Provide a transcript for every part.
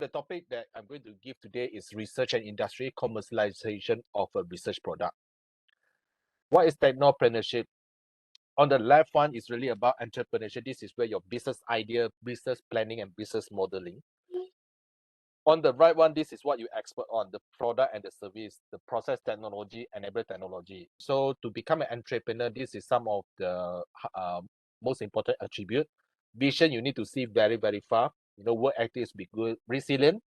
the topic that I'm going to give today is research and industry commercialization of a research product. What is technopreneurship? On the left one is really about entrepreneurship. This is where your business idea, business planning, and business modeling. On the right one, this is what you expert on, the product and the service, the process technology, and every technology. So to become an entrepreneur, this is some of the most important attribute. Vision, you need to see very, very far. Work ethics be good, resilient,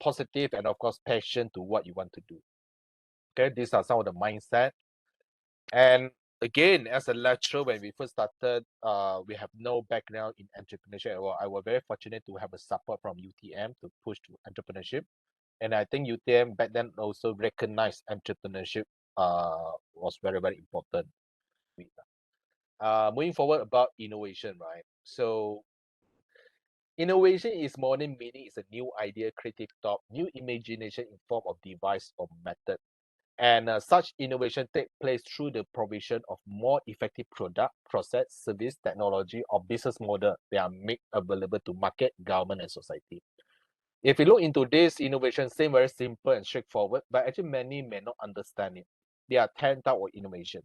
positive, and of course, passion to what you want to do. Okay, these are some of the mindset. And again, as a lecturer, when we first started, we have no background in entrepreneurship. Well, I was very fortunate to have a support from UTM to push to entrepreneurship. And I think UTM back then also recognized entrepreneurship was very, very important. Moving forward about innovation, right? So innovation is modern meaning is a new idea, creative thought, new imagination in form of device or method. And such innovation take place through the provision of more effective product, process, service, technology, or business model that are made available to market, government, and society. If you look into this innovation, seem very simple and straightforward, but actually many may not understand it. There are 10 types of innovation.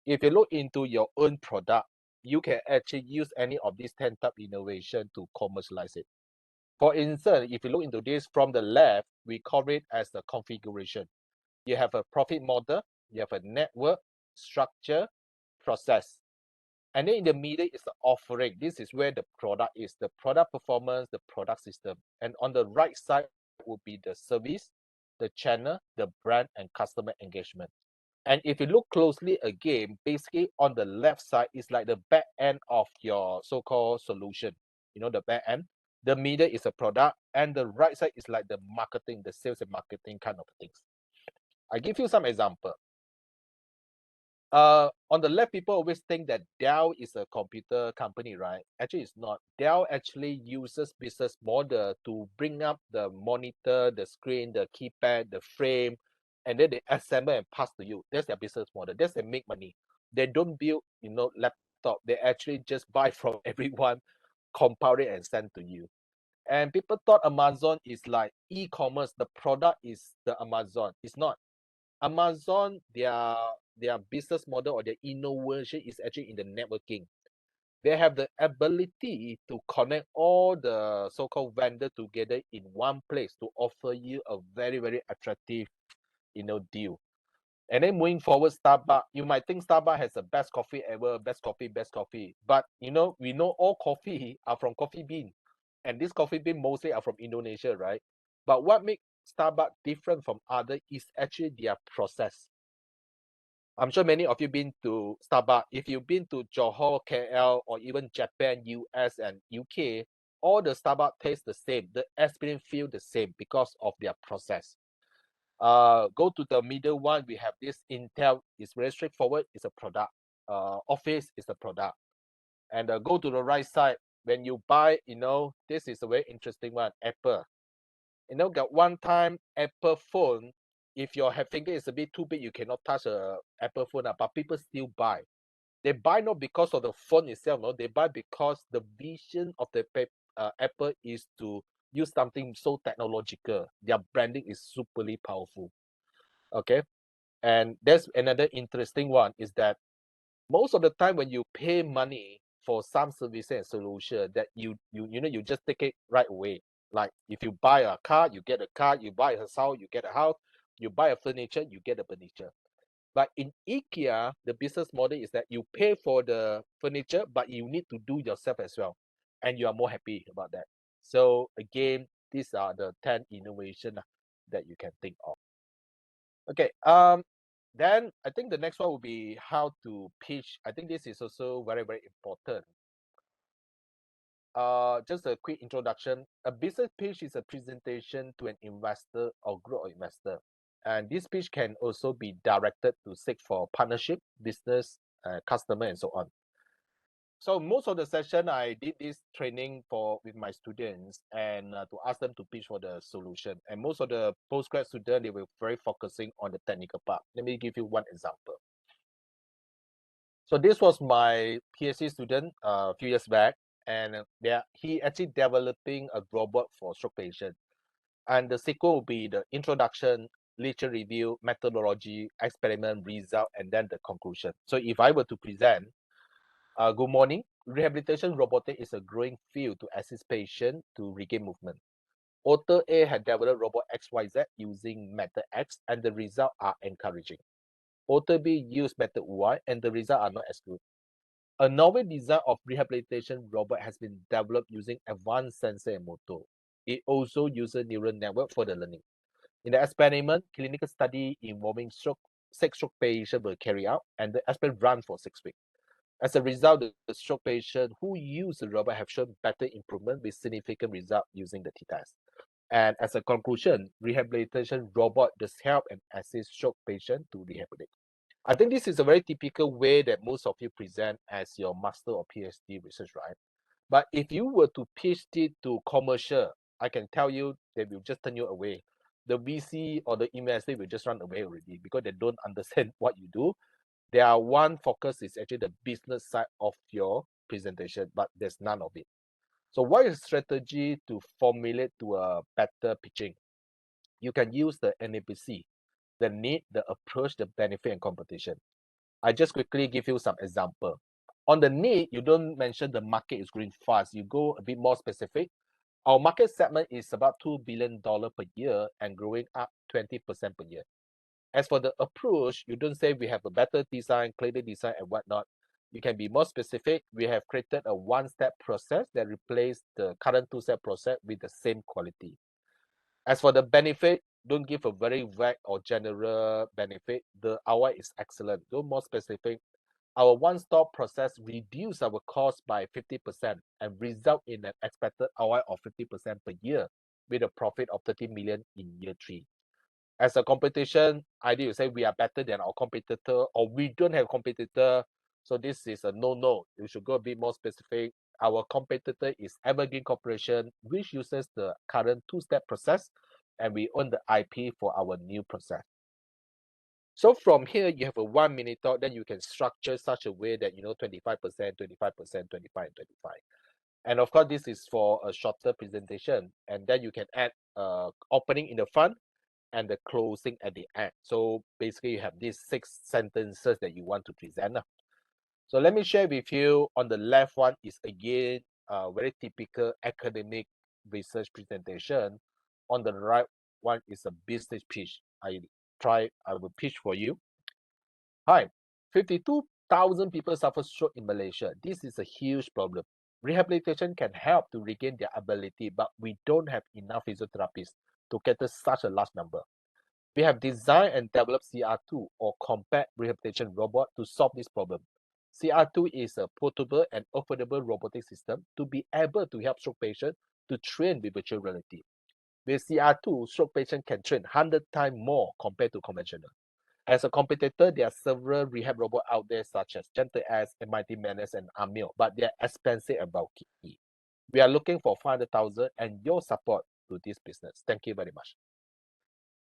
If you look into your own product, you can actually use any of these 10 type innovation to commercialize it. For instance, if you look into this from the left, we call it as the configuration. You have a profit model, you have a network, structure, process. And then in the middle is the offering. This is where the product is, the product performance, the product system. And on the right side would be the service, the channel, the brand, and customer engagement. And if you look closely again, basically on the left side is like the back end of your so-called solution. The back end. The middle is a product, and the right side is like the marketing, the sales and marketing kind of things. I give you some example. On the left, people always think that Dell is a computer company, right? Actually, it's not. Dell actually uses business model to bring up the monitor, the screen, the keypad, the frame, and then they assemble and pass to you. That's their business model. That's they make money. They don't build, laptop. They actually just buy from everyone, compile it, and send to you. And people thought Amazon is like e-commerce. The product is the Amazon. It's not. Amazon, their business model or their innovation is actually in the networking. They have the ability to connect all the so-called vendor together in one place to offer you a very, very attractive, deal. And then moving forward, Starbucks, you might think Starbucks has the best coffee ever, best coffee. But, we know all coffee are from coffee bean. And this coffee bean mostly are from Indonesia, right? But what makes Starbucks different from other is actually their process. I'm sure many of you been to Starbucks. If you've been to Johor, KL, or even Japan, US, and UK, all the Starbucks taste the same. The experience feel the same because of their process. Go to the middle one. We have this Intel. It's very straightforward. It's a product. Office is a product. And go to the right side. When you buy, this is a very interesting one. Apple. Got one time Apple phone. If your finger is a bit too big, you cannot touch a Apple phone. But people still buy. They buy not because of the phone itself. No, they buy because the vision of the Apple is to use something so technological. Their branding is superly powerful. Okay, and there's another interesting one is that most of the time when you pay money for some services and solution, that you just take it right away. Like if you buy a car, you get a car. You buy a house, you get a house. You buy a furniture, you get a furniture. But in IKEA, the business model is that you pay for the furniture, but you need to do yourself as well, and you are more happy about that. So again, these are the 10 innovation that you can think of. Okay. Then I think the next one will be how to pitch. I think this is also very, very important. Just a quick introduction. A business pitch is a presentation to an investor or group of investor. And this pitch can also be directed to seek for partnership, business, customer, and so on. So most of the session, I did this training with my students and to ask them to pitch for the solution. And most of the postgrad students, they were very focusing on the technical part. Let me give you one example. So this was my PhD student a few years back. and he actually developing a robot for stroke patient. And the sequel will be the introduction, literature review, methodology, experiment, result, and then the conclusion. So if I were to present, good morning, rehabilitation robotic is a growing field to assist patients to regain movement. Author A had developed robot XYZ using method X, and the results are encouraging. Author B used method Y, and the results are not as good. A novel design of rehabilitation robot has been developed using advanced sensor and motor. It also uses neural network for the learning. In the experiment, clinical study involving six stroke patients were carried out, and the experiment ran for 6 weeks. As a result, the stroke patient who used the robot have shown better improvement with significant result using the t-test. And as a conclusion, rehabilitation robot does help and assist stroke patient to rehabilitate. I think this is a very typical way that most of you present as your master or PhD research, right? But if you were to pitch it to commercial, I can tell you they will just turn you away. The VC or the investor will just run away already because they don't understand what you do. Their one focus is actually the business side of your presentation, but there's none of it. So what is strategy to formulate to a better pitching? You can use the NAPC, the need, the approach, the benefit, and competition. I just quickly give you some example. On the need, you don't mention the market is growing fast. You go a bit more specific. Our market segment is about $2 billion per year and growing up 20% per year. As for the approach, you don't say we have a better design, cleaner design, and whatnot. You can be more specific. We have created a one-step process that replaces the current two-step process with the same quality. As for the benefit, don't give a very vague or general benefit. The ROI is excellent. Go more specific. Our one-stop process reduce our cost by 50% and result in an expected ROI of 50% per year with a profit of 30 million in year 3. As a competition, either you say we are better than our competitor or we don't have competitor. So this is a no-no. You should go a bit more specific. Our competitor is Evergreen Corporation, which uses the current two-step process, and we own the IP for our new process. So from here, you have a 1 minute talk, then you can structure such a way that, 25%, 25%, 25, and 25. And of course, this is for a shorter presentation. And then you can add opening in the front and the closing at the end. So basically, you have these 6 sentences that you want to present. So let me share with you. On the left one is again a very typical academic research presentation. On the right one is a business pitch. I will pitch for you. Hi, 52,000 people suffer stroke in Malaysia. This is a huge problem. Rehabilitation can help to regain their ability, but we don't have enough physiotherapists to cater such a large number. We have designed and developed CR2 or compact rehabilitation robot to solve this problem. CR2 is a portable and affordable robotic system to be able to help stroke patients to train with virtual reality. With CR2, stroke patients can train 100 times more compared to conventional. As a competitor, there are several rehab robots out there such as Gentle S, MIT Menace, and Amil, but they are expensive and bulky. We are looking for 500,000 and your support to this business. Thank you very much.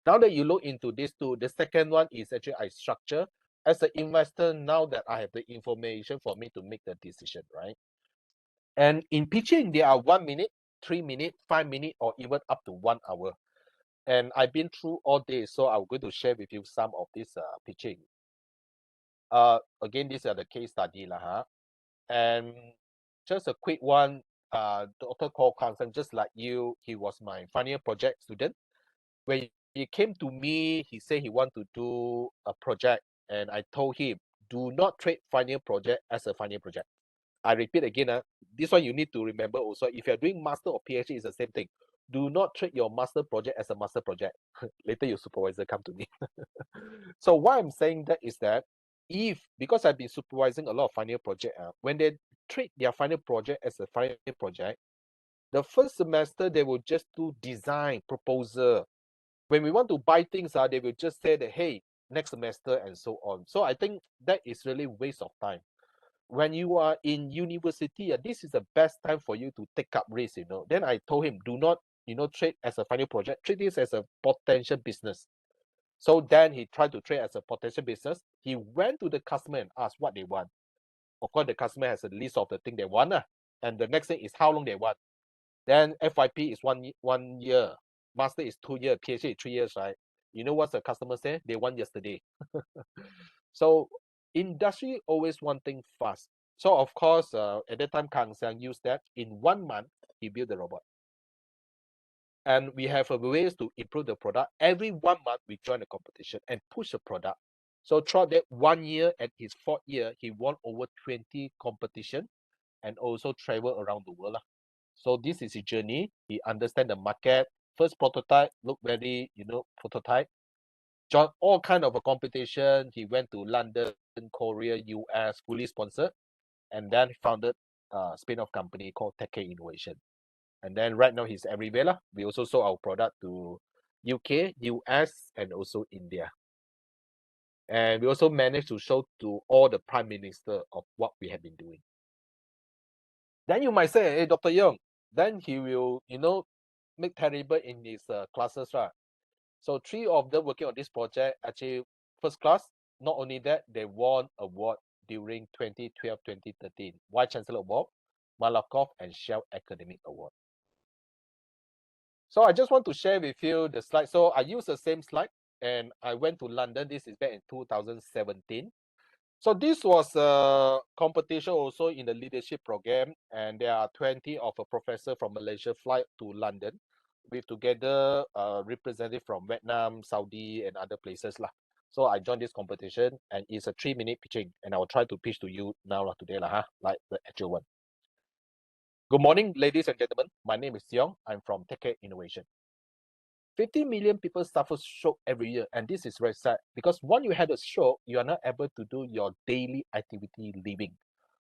Now that you look into these two, the second one is actually I structure. As an investor, now that I have the information for me to make the decision, right? And in pitching, there are 1 minute, 3 minute, 5 minute, or even up to 1 hour. And I've been through all this, so I'm going to share with you some of this pitching. Again, these are the case study, and just a quick one. Dr. Cole Carlson, just like you, he was my final year project student. When he came to me, he said he want to do a project, and I told him, do not treat final year project as a final year project. I repeat again, this one you need to remember also. If you're doing master or PhD, it's the same thing. Do not treat your master project as a master project. Later your supervisor come to me. So why I'm saying that is that because I've been supervising a lot of final project, when they treat their final project as a final project, the first semester they will just do design proposal. When we want to buy things, they will just say that, hey, next semester and so on. So I think that is really waste of time. When you are in university, this is the best time for you to take up risk, Then I told him, do not, trade as a final project, treat this as a potential business. So then he tried to trade as a potential business. He went to the customer and asked what they want. Of course, the customer has a list of the thing they want. and the next thing is how long they want. Then FYP is 1 year, master is 2 years, PhD is 3 years, right? You know what the customer say? They want yesterday. So industry always wanting fast. So of course, at that time, Kang Sang used that. In 1 month, he built the robot. And we have ways to improve the product. Every 1 month, we join the competition and push the product. So throughout that 1 year, at his 4th year, he won over 20 competition and also travel around the world. So this is his journey. He understand the market. First prototype look very, prototype. Joined all kind of a competition. He went to London, Korea, US, fully sponsored, and then founded a spin-off company called Innovation. And then right now he's everywhere lah. We also sold our product to UK, US, and also India. And we also managed to show to all the prime minister of what we have been doing. Then you might say, hey, Dr. Yeong, then he will, make terrible in his classes, right? So 3 of them working on this project, actually first class. Not only that, they won award during 2012, 2013, Vice Chancellor Award, Malakoff, and Shell Academic Award. So I just want to share with you the slide. So I use the same slide, and I went to London. This is back in 2017. So this was a competition also in the leadership program, and there are 20 of a professor from Malaysia fly to London with together representative from Vietnam, Saudi, and other places lah. So I joined this competition, and it's a 3-minute pitching, and I will try to pitch to you now today lah, like the actual one. Good morning, ladies and gentlemen. My name is Yeong. I'm from Tech Innovation. 50 million people suffer stroke every year, and this is very sad because once you had a stroke, you are not able to do your daily activity living.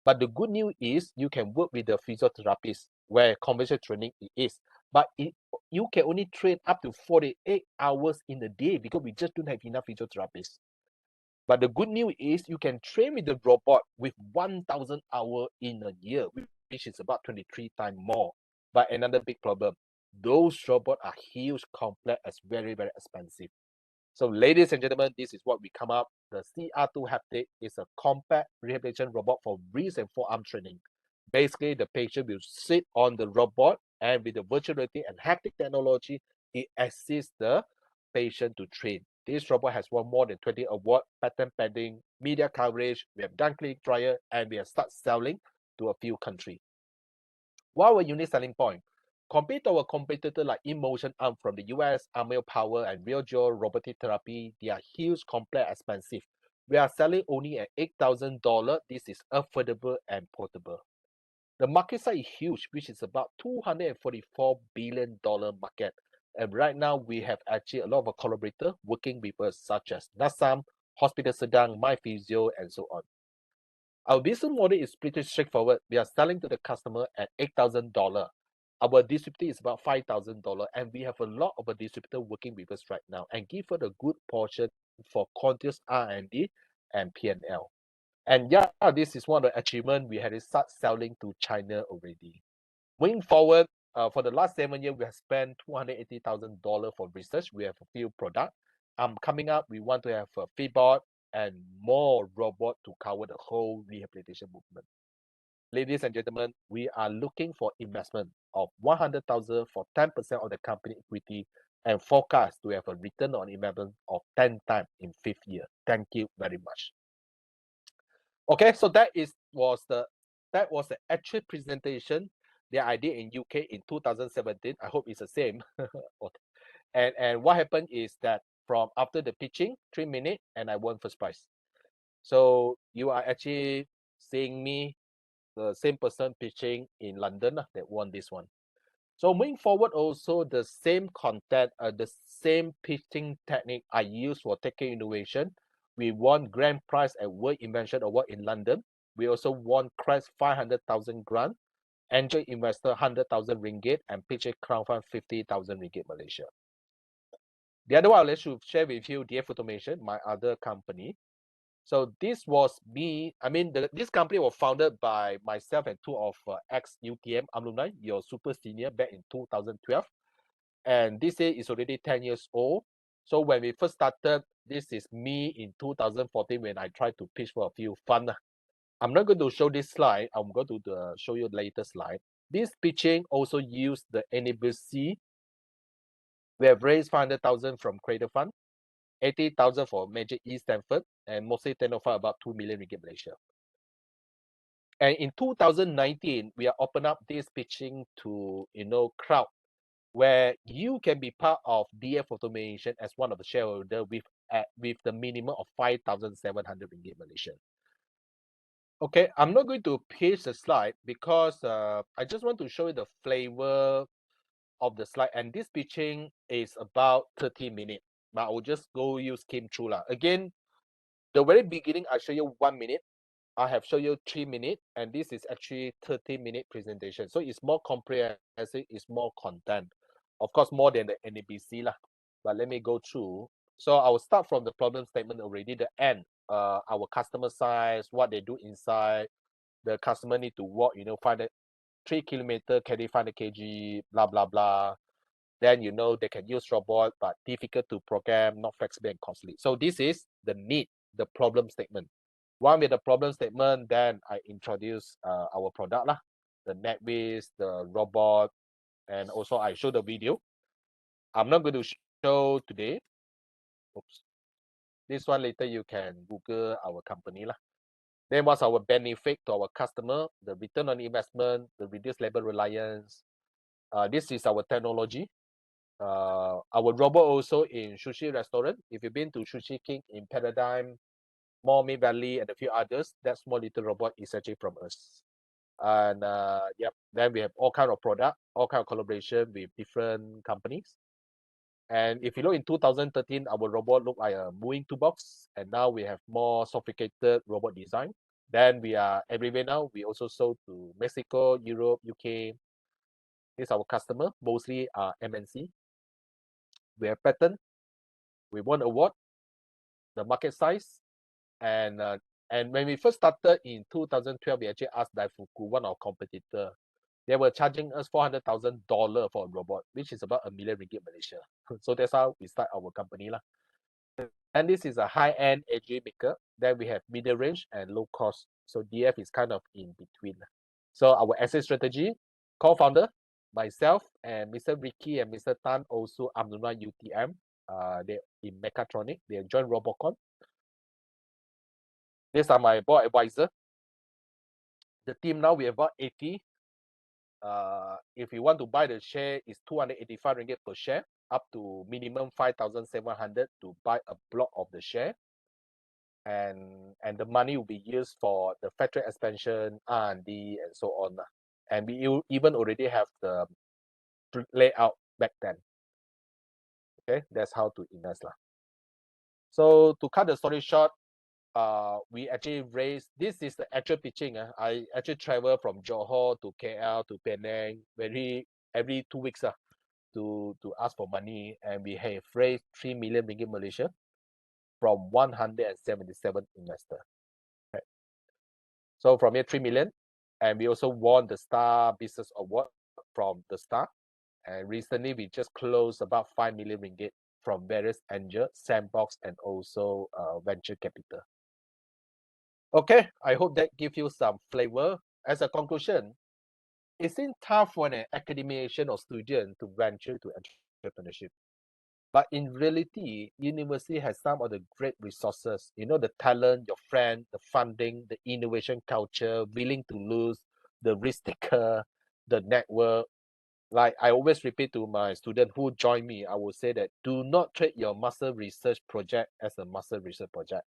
But the good news is you can work with the physiotherapist where conventional training is. But you can only train up to 48 hours in a day because we just don't have enough physiotherapists. But the good news is you can train with the robot with 1,000 hours in a year, which is about 23 times more. But another big problem, those robots are huge, complex, and very, very expensive. So ladies and gentlemen, this is what we come up. The CR2 Haptic is a compact rehabilitation robot for wrist and forearm training. Basically, the patient will sit on the robot, and with the virtual reality and haptic technology, it assists the patient to train. This robot has won more than 20 awards, patent pending, media coverage. We have done clinic trial, and we have started selling to a few countries. What our unique selling point? Compared to our competitor like InMotion Arm from the US, Amel Power, and RealGeo Robotic Therapy, they are huge, complex, expensive. We are selling only at $8,000. This is affordable and portable. The market size is huge, which is about $244 billion market. And right now, we have actually a lot of collaborators working with us, such as Nasam, Hospital Sedang, MyPhysio, and so on. Our business model is pretty straightforward. We are selling to the customer at $8,000. Our distributor is about $5,000, and we have a lot of a distributor working with us right now and give us a good portion for continuous R&D and P&L. And yeah, this is one of the achievements we had to start selling to China already. Moving forward, for the last 7 years, we have spent $280,000 for research. We have a few products. Coming up, we want to have a feedback and more robot to cover the whole rehabilitation movement. Ladies and gentlemen, we are looking for investment of $100,000 for 10% of the company equity and forecast to have a return on investment of 10 times in 5th year. Thank you very much. Okay, so that was the actual presentation that I did in UK in 2017. I hope it's the same. Okay. And what happened is that from after the pitching, 3 minutes, and I won first prize. So you are actually seeing me, the same person pitching in London that won this one. So moving forward, also the same content, the same pitching technique I use for Tech Innovation. We won grand prize at World Invention Award in London. We also won CREST 500,000 grant, angel investor 100,000 ringgit, and pitch crowdfund 50,000 ringgit Malaysia. The other one I'd like to share with you, DF Automation, my other company. So this was me. I mean, this company was founded by myself and 2 of ex-UTM alumni, your super senior, back in 2012. And this year is already 10 years old. So when we first started, this is me in 2014 when I tried to pitch for a few funds. I'm not going to show this slide. I'm going to show you later slide. This pitching also used the NABC. We have raised 500,000 from Cradle Fund, 80,000 for Major East Stanford, and mostly turnover about 2 million ringgit Malaysia. And in 2019, we are open up this pitching to crowd where you can be part of DF Automation as one of the shareholder with the minimum of 5,700 ringgit Malaysian. Okay, I'm not going to paste the slide because I just want to show you the flavor of the slide. And this pitching is about 30 minutes, but I will just skim through. Again, the very beginning, I show you 1 minute. I have shown you 3 minutes, and this is actually 30-minute presentation. So it's more comprehensive, it's more content. Of course, more than the NABC lah. But let me go through. So I will start from the problem statement already, the end. Our customer size, what they do inside. The customer need to walk, 3 kilometer, carry 500 kg, blah, blah, blah. Then, they can use robot, but difficult to program, not flexible and costly. So this is the need, the problem statement. One with the problem statement, then I introduce our product, the NetWiz, the robot, and also I show the video. I'm not going to show today. Oops. This one later you can Google our company. Then what's our benefit to our customer, the return on investment, the reduced labor reliance. This is our technology. Our robot also in sushi restaurant. If you've been to Sushi King in Paradigm, Mall Mid Valley, and a few others, that small little robot is actually from us. And then we have all kind of product, all kind of collaboration with different companies. And if you look in 2013, our robot looked like a moving toolbox, and now we have more sophisticated robot design. Then we are everywhere now. We also sold to Mexico, Europe, UK. This is our customer, mostly MNC. We have patent. We won award. The market size, and when we first started in 2012, we actually asked Daifuku, one of our competitor. They were charging us $400,000 for a robot, which is about 1 million ringgit Malaysia. So that's how we start our company lah. And this is a high-end AJ maker. Then we have middle range and low cost. So DF is kind of in between. So our exit strategy, co-founder, myself and Mr. Ricky and Mr. Tan, also Amnuna UTM. They in mechatronic. They joined Robocon. These are my board advisor. The team now we have about 80. If you want to buy the share, it's 285 ringgit per share, up to minimum 5,700 to buy a block of the share. And the money will be used for the factory expansion, R&D, and so on. And we even already have the layout back then. Okay, that's how to invest lah. So to cut the story short, we actually raised, this is the actual pitching. I actually travel from Johor to KL to Penang every 2 weeks to ask for money, and we have raised 3 million ringgit Malaysia from 177 investors. Okay. So from here 3 million, and we also won the Star Business Award from the Star. And recently we just closed about 5 million ringgit from various angel, sandbox, and also venture capital. Okay, I hope that gives you some flavor. As a conclusion, it seems tough for an academician or student to venture to entrepreneurship. But in reality, university has some of the great resources, the talent, your friend, the funding, the innovation culture, willing to lose, the risk taker, the network. Like I always repeat to my student who join me, I will say that do not treat your master research project as a master research project.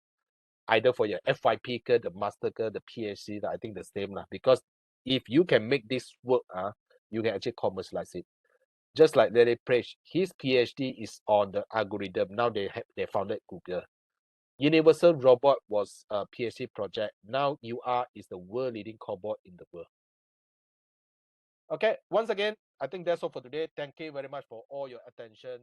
Either for your FYP, the master, the PhD, I think the same lah. Because if you can make this work, you can actually commercialize it. Just like Larry Page, his PhD is on the algorithm. Now they founded Google. Universal Robot was a PhD project. Now UR is the world leading cobot in the world. Okay, once again, I think that's all for today. Thank you very much for all your attention.